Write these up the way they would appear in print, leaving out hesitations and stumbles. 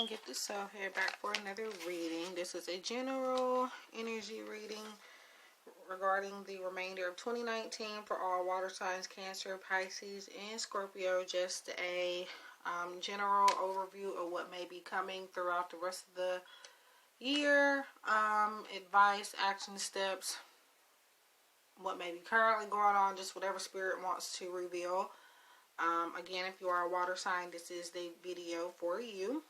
everyone, GiftedSoul here, back for another reading. This is a general energy reading regarding the remainder of 2019 for all water signs, Cancer, Pisces, and Scorpio. Just a general overview of what may be coming throughout the rest of the year. Advice, action steps, what may be currently going on, just whatever Spirit wants to reveal. Again, if you are a water sign, this is the video for you,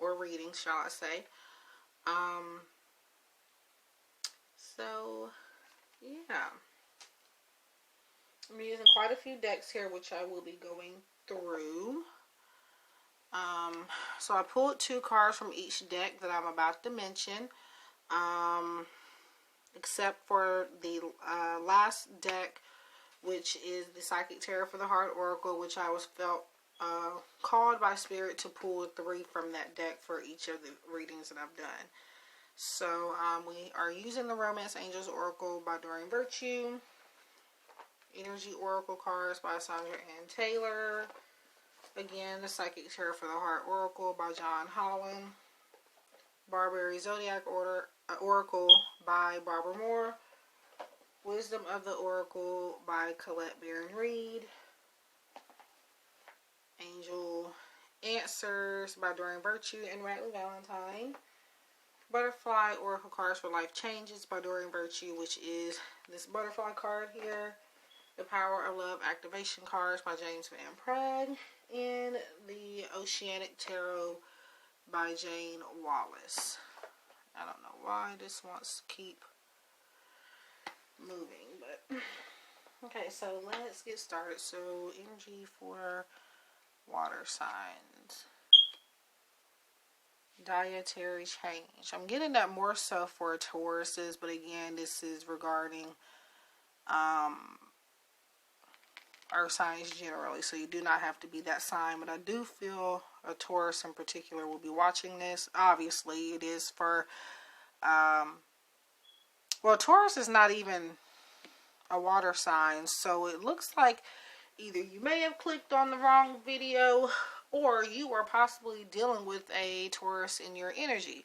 or reading, shall I say. So, yeah. I'm using quite a few decks here, which I will be going through. So I pulled 2 cards from each deck that I'm about to mention. Except for the last deck, which is the Psychic Tarot for the Heart Oracle, which I was felt called by Spirit to pull 3 from that deck for each of the readings that I've done. So we are using the Romance Angels Oracle by Doreen Virtue, Energy Oracle cards by Sandra and Taylor, again the Psychic Tarot for the Heart Oracle by Holland, Barbieri Zodiac Oracle by Barbara Moore, Wisdom of the Oracle by Colette Baron-Reid, Angel Answers by Doreen Virtue and Radleigh Valentine, Butterfly Oracle Cards for Life Changes by Doreen Virtue, which is this butterfly card here, the Power of Love Activation Cards by James Van Praagh, and the Oceanic Tarot by Jayne Wallace. I don't know why this wants to keep moving, but okay, so let's get started. So energy for water signs, dietary change. I'm getting that more so for Tauruses, but again, this is regarding earth signs generally, so you do not have to be that sign, but I do feel a Taurus in particular will be watching this. Obviously it is for well, Taurus is not even a water sign, so it looks like either you may have clicked on the wrong video, or you are possibly dealing with a Taurus in your energy,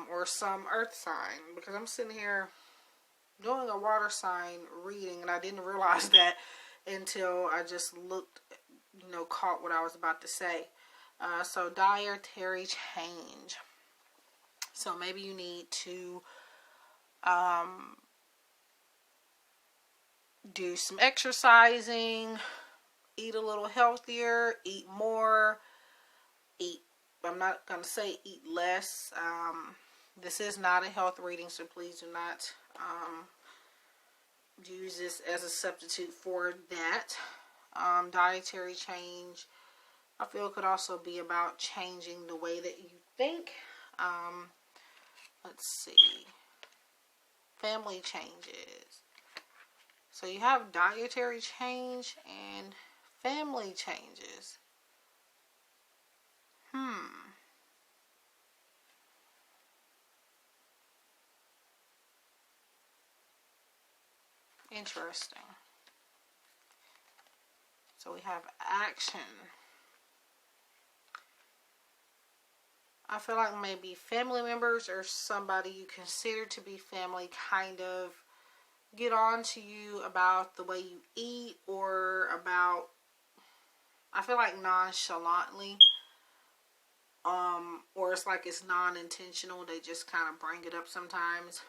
or some earth sign, because I'm sitting here doing a water sign reading, and I didn't realize that until I just looked, caught what I was about to say. So dietary change. So maybe you need to do some exercising, eat a little healthier, eat more, I'm not going to say eat less. This is not a health reading, so please do not use this as a substitute for that. Dietary change, I feel, could also be about changing the way that you think. Let's see. Family changes. So you have dietary change and family changes. Interesting. So we have action. I feel like maybe family members or somebody you consider to be family kind of get on to you about the way you eat, or about, I feel like nonchalantly, or it's like it's non-intentional, they just kind of bring it up sometimes,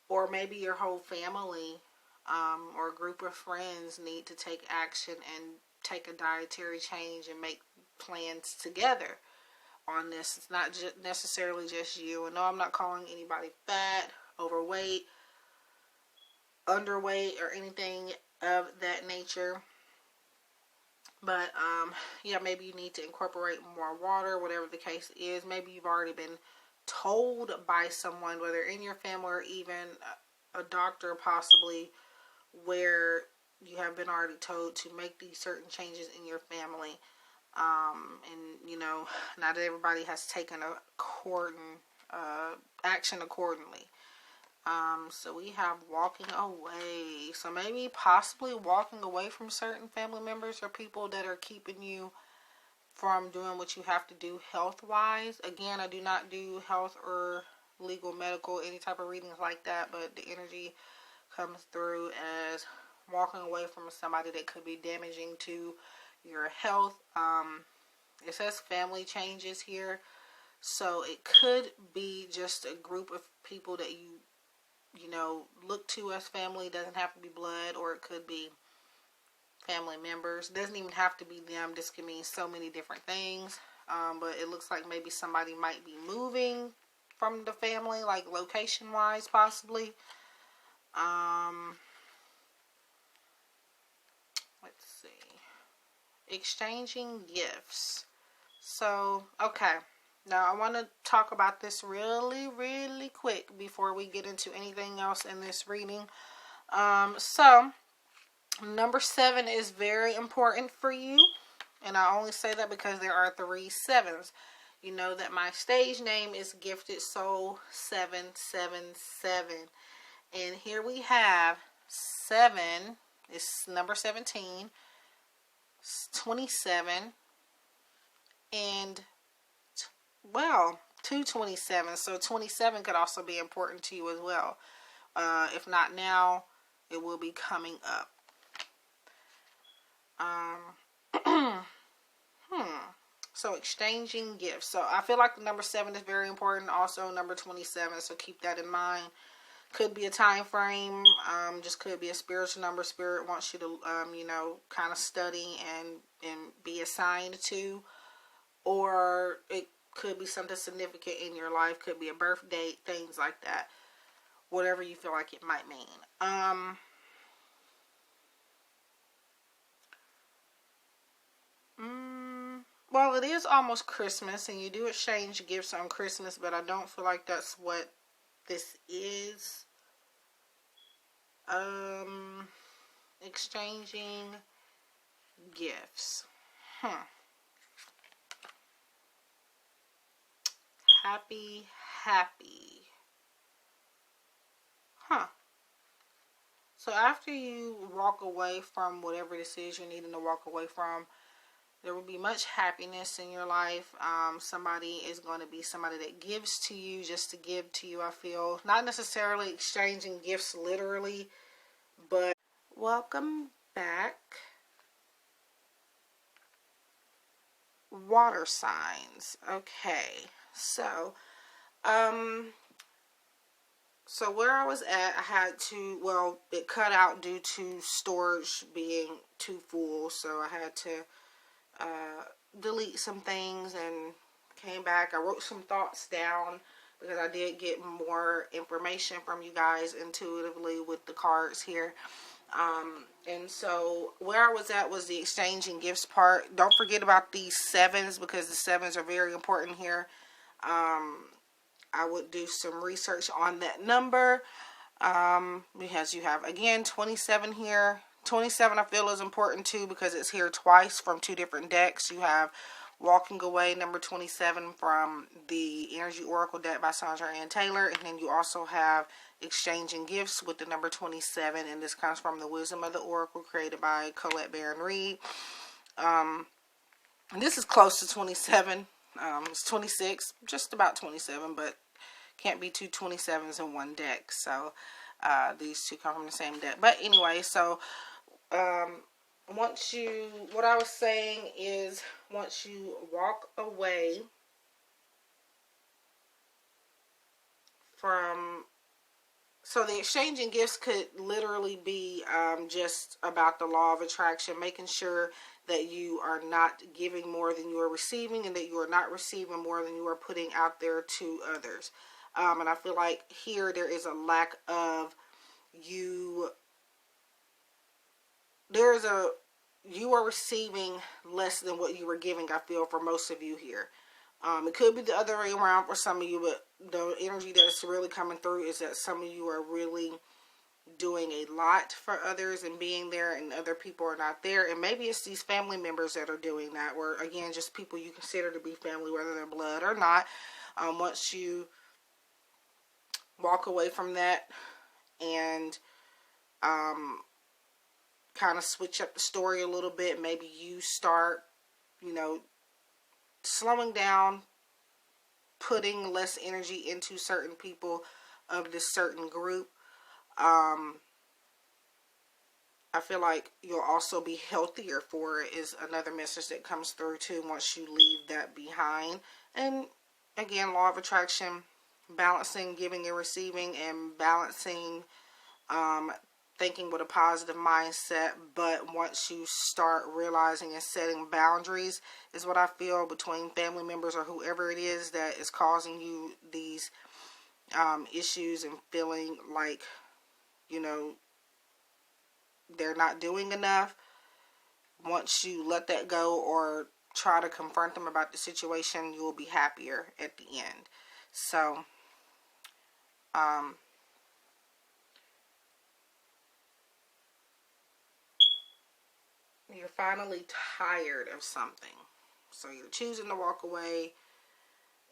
or maybe your whole family, or a group of friends need to take action and take a dietary change and make plans together on this. It's not necessarily just you. And no, I'm not calling anybody fat, overweight, underweight, or anything of that nature. But yeah, maybe you need to incorporate more water, whatever the case is. Maybe you've already been told by someone, whether in your family or even a doctor possibly, where you have been already told to make these certain changes in your family. And not everybody has taken action accordingly. So we have walking away. So maybe possibly walking away from certain family members or people that are keeping you from doing what you have to do health-wise. Again, I do not do health or legal, medical, any type of readings like that, but the energy comes through as walking away from somebody that could be damaging to your health. It says family changes here, so it could be just a group of people that you know, look to as family. It doesn't have to be blood, or it could be family members. It doesn't even have to be them. This can mean so many different things. But it looks like maybe somebody might be moving from the family, like location-wise, possibly. Let's see. Exchanging gifts. So, okay. Now, I want to talk about this really, really quick before we get into anything else in this reading. So, number 7 is very important for you. And I only say that because there are 3 7s. You know that my stage name is GiftedSoul 777. And here we have 7. It's number 17. 27. And, well, 227. So 27 could also be important to you as well. If not now, it will be coming up. So exchanging gifts. So I feel like the number 7 is very important. Also number 27. So keep that in mind. Could be a time frame. Just could be a spiritual number. Spirit wants you to, you know, kind of study and be assigned to. Or it could be something significant in your life. Could be a birth date. Things like that. Whatever you feel like it might mean. Well, it is almost Christmas, and you do exchange gifts on Christmas, but I don't feel like that's what this is. Exchanging gifts. Happy. So after you walk away from whatever this is you're needing to walk away from, there will be much happiness in your life. Somebody is going to be somebody that gives to you just to give to you, I feel. Not necessarily exchanging gifts literally, but welcome back. Water signs. Okay. So where I was at, I had to, well, it cut out due to storage being too full. So I had to delete some things and came back. I wrote some thoughts down because I did get more information from you guys intuitively with the cards here. And so where I was at was the exchanging gifts part. Don't forget about these 7s because the 7s are very important here. I would do some research on that number because you have, again, 27 here. 27 I feel is important too because it's here twice from 2 different decks. You have Walking Away, number 27 from the Energy Oracle deck by Sandra and Taylor. And then you also have Exchanging Gifts with the number 27. And this comes from the Wisdom of the Oracle created by Colette Baron-Reid. This is close to 27. It's 26, just about 27, but can't be 2 27s in one deck. So these 2 come from the same deck. But anyway, so what I was saying is once you walk away from, so the exchanging gifts could literally be just about the law of attraction, making sure that you are not giving more than you are receiving and that you are not receiving more than you are putting out there to others. And I feel like here there is a lack of you are receiving less than what you were giving, I feel, for most of you here. It could be the other way around for some of you, but the energy that's really coming through is that some of you are really doing a lot for others and being there, and other people are not there. And maybe it's these family members that are doing that, or again, just people you consider to be family, whether they're blood or not. Once you walk away from that and kind of switch up the story a little bit, maybe you start, slowing down, putting less energy into certain people of this certain group. I feel like you'll also be healthier for it is another message that comes through too once you leave that behind. And again, law of attraction, balancing giving and receiving, and balancing thinking with a positive mindset. But once you start realizing and setting boundaries is what I feel between family members or whoever it is that is causing you these issues and feeling like, you know, they're not doing enough. Once you let that go or try to confront them about the situation, you will be happier at the end. So, you're finally tired of something. So you're choosing to walk away.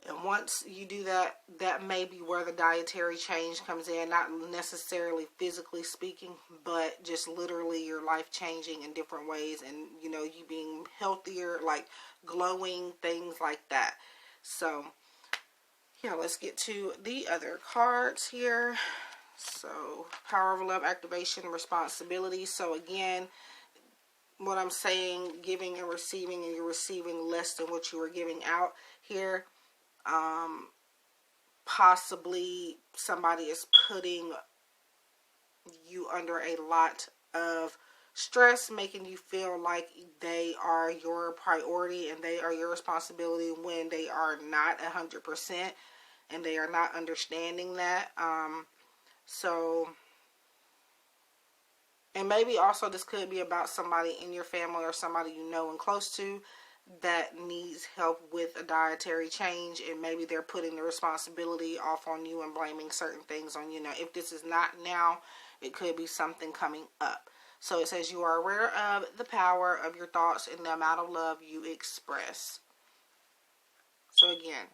And once you do that, that may be where the dietary change comes in. Not necessarily physically speaking, but just literally your life changing in different ways. And, you know, you being healthier, like glowing, things like that. So, yeah, let's get to the other cards here. So, power of love, activation, responsibility. So, again, what I'm saying, giving and you're receiving less than what you were giving out here. Possibly somebody is putting you under a lot of stress, making you feel like they are your priority and they are your responsibility when they are not 100%, and they are not understanding that. And maybe also this could be about somebody in your family or somebody you know and close to that needs help with a dietary change, and maybe they're putting the responsibility off on you and blaming certain things on you. Now, if this is not now, it could be something coming up. So it says you are aware of the power of your thoughts and the amount of love you express. So again,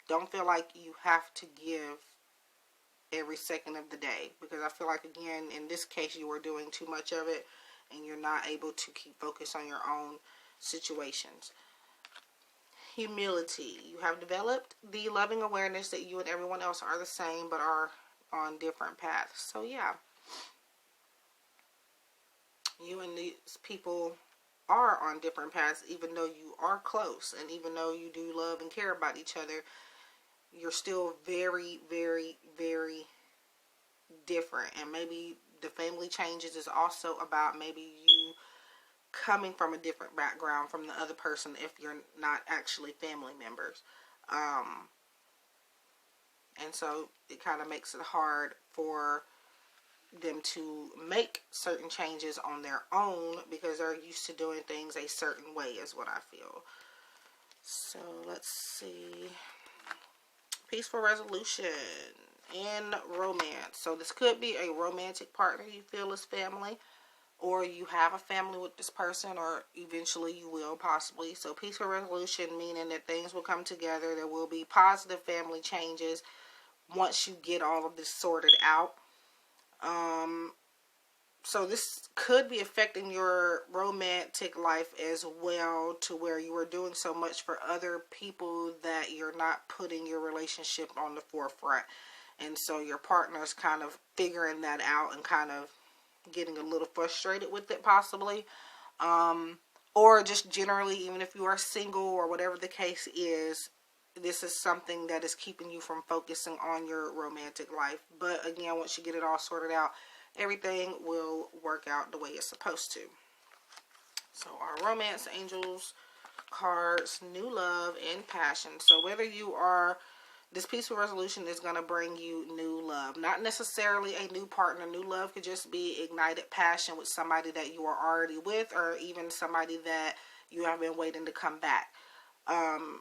don't feel like you have to give every second of the day, because I feel like, again, in this case, you are doing too much of it and you're not able to keep focus on your own situations. Humility. You have developed the loving awareness that you and everyone else are the same but are on different paths. So yeah, you and these people are on different paths, even though you are close and even though you do love and care about each other. You're still very, very, very different. And maybe the family changes is also about maybe you coming from a different background from the other person if you're not actually family members. And so it kind of makes it hard for them to make certain changes on their own because they're used to doing things a certain way, is what I feel. So let's see. Peaceful resolution in romance. So this could be a romantic partner you feel is family, or you have a family with this person, or eventually you will possibly. So peaceful resolution meaning that things will come together. There will be positive family changes once you get all of this sorted out. So this could be affecting your romantic life as well, to where you are doing so much for other people that you're not putting your relationship on the forefront. And so your partner is kind of figuring that out and kind of getting a little frustrated with it possibly. Or just generally, even if you are single or whatever the case is, this is something that is keeping you from focusing on your romantic life. But again, once you get it all sorted out, everything will work out the way it's supposed to. So our romance angels cards, new love and passion. So whether you are, this peaceful resolution is going to bring you new love. Not necessarily a new partner. New love could just be ignited passion with somebody that you are already with, or even somebody that you have been waiting to come back.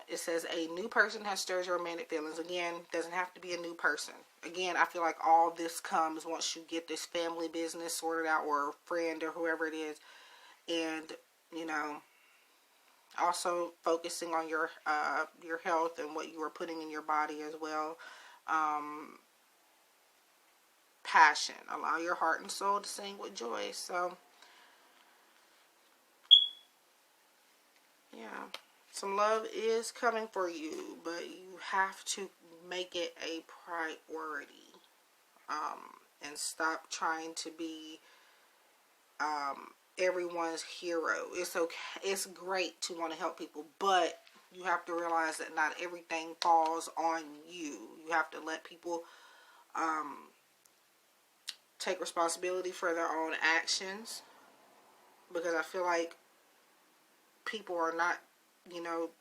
It says a new person has stirred your romantic feelings. Again, doesn't have to be a new person. Again, I feel like all this comes once you get this family business sorted out, or a friend or whoever it is. And, you know, also focusing on your health and what you are putting in your body as well. Passion. Allow your heart and soul to sing with joy. So, yeah. Some love is coming for you, but you have to make it a priority. And stop trying to be everyone's hero. It's okay. It's great to want to help people, but you have to realize that not everything falls on you. You have to let people take responsibility for their own actions, because I feel like people are not, you know,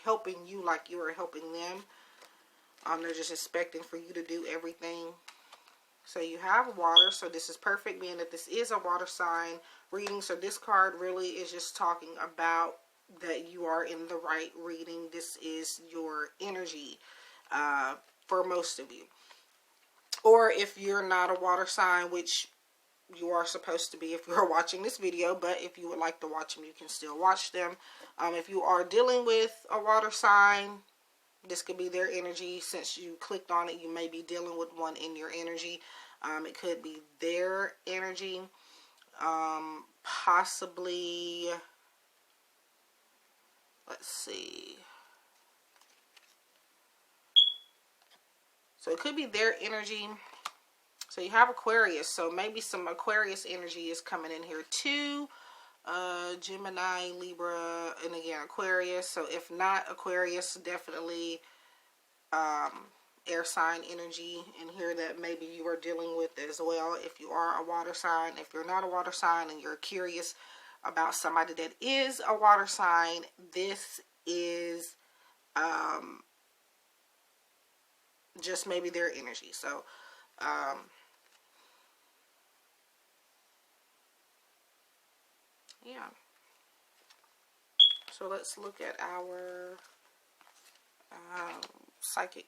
helping you like you are helping them. They're just expecting for you to do everything. So you have water, so this is perfect, being that this is a water sign reading. So this card really is just talking about that you are in the right reading. This is your energy for most of you. Or if you're not a water sign, which you are supposed to be if you're watching this video, but if you would like to watch them, you can still watch them. If you are dealing with a water sign, this could be their energy. Since you clicked on it, you may be dealing with one in your energy. It could be their energy. Possibly, let's see. So it could be their energy. So you have Aquarius. So maybe some Aquarius energy is coming in here too. Gemini, Libra, and again Aquarius. So if not Aquarius, definitely air sign energy in here that maybe you are dealing with as well. If you are a water sign, if you're not a water sign and you're curious about somebody that is a water sign, this is just maybe their energy. So yeah. So let's look at our psychic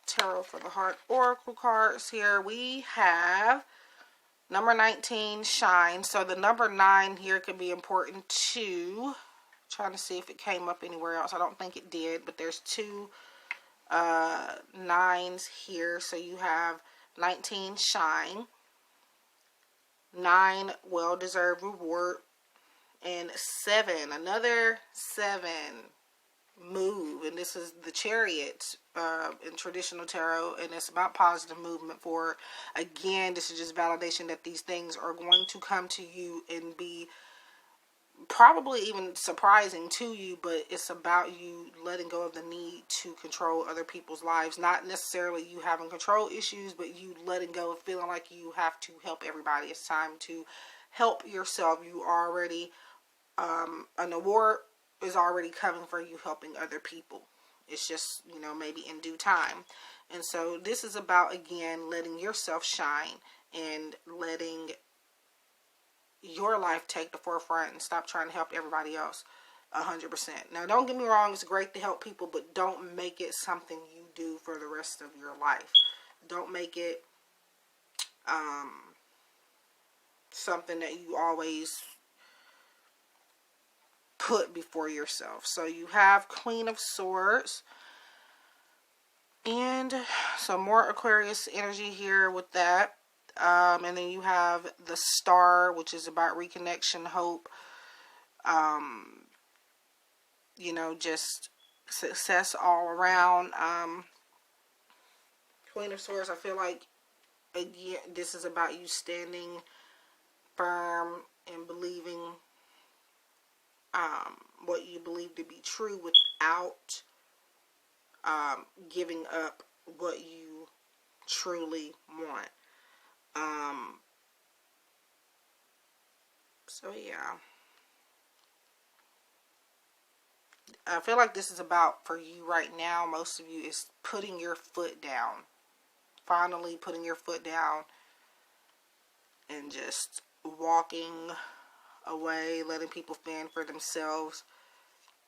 tarot for the heart oracle cards here. We have number 19, shine. So the number 9 here could be important too. Trying to see if it came up anywhere else. I don't think it did, but there's 2 9s here. So you have 19, shine, 9, well-deserved reward, and 7, another 7, move. And this is the Chariot in traditional tarot, and it's about positive movement forward. Again, this is just validation that these things are going to come to you and be probably even surprising to you, but it's about you letting go of the need to control other people's lives. Not necessarily you having control issues, but you letting go of feeling like you have to help everybody. It's time to help yourself. You already an award is already coming for you helping other people. It's just, you know, maybe in due time. And so this is about, again, letting yourself shine and letting your life take the forefront and stop trying to help everybody else 100%. Now, don't get me wrong, it's great to help people, but don't make it something you do for the rest of your life. Don't make it something that you always put before yourself. So you have Queen of Swords, and some more Aquarius energy here with that. And then you have the Star, which is about reconnection, hope, you know, just success all around. Queen of Swords, I feel like, again, this is about you standing firm and believing what you believe to be true without giving up what you truly want. So yeah, I feel like this is about, for you right now, most of you, is putting your foot down. Finally putting your foot down and just walking away, letting people fend for themselves.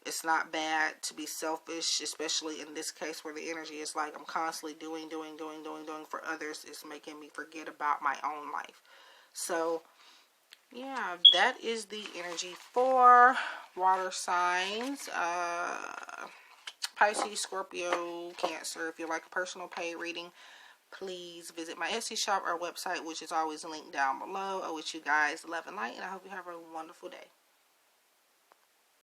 It's not bad to be selfish, especially in this case where the energy is like, I'm constantly doing for others. It's making me forget about my own life. So, yeah, that is the energy for water signs. Pisces, Scorpio, Cancer. If you'd like a personal paid reading, please visit my Etsy shop or website, which is always linked down below. I wish you guys love and light, and I hope you have a wonderful day.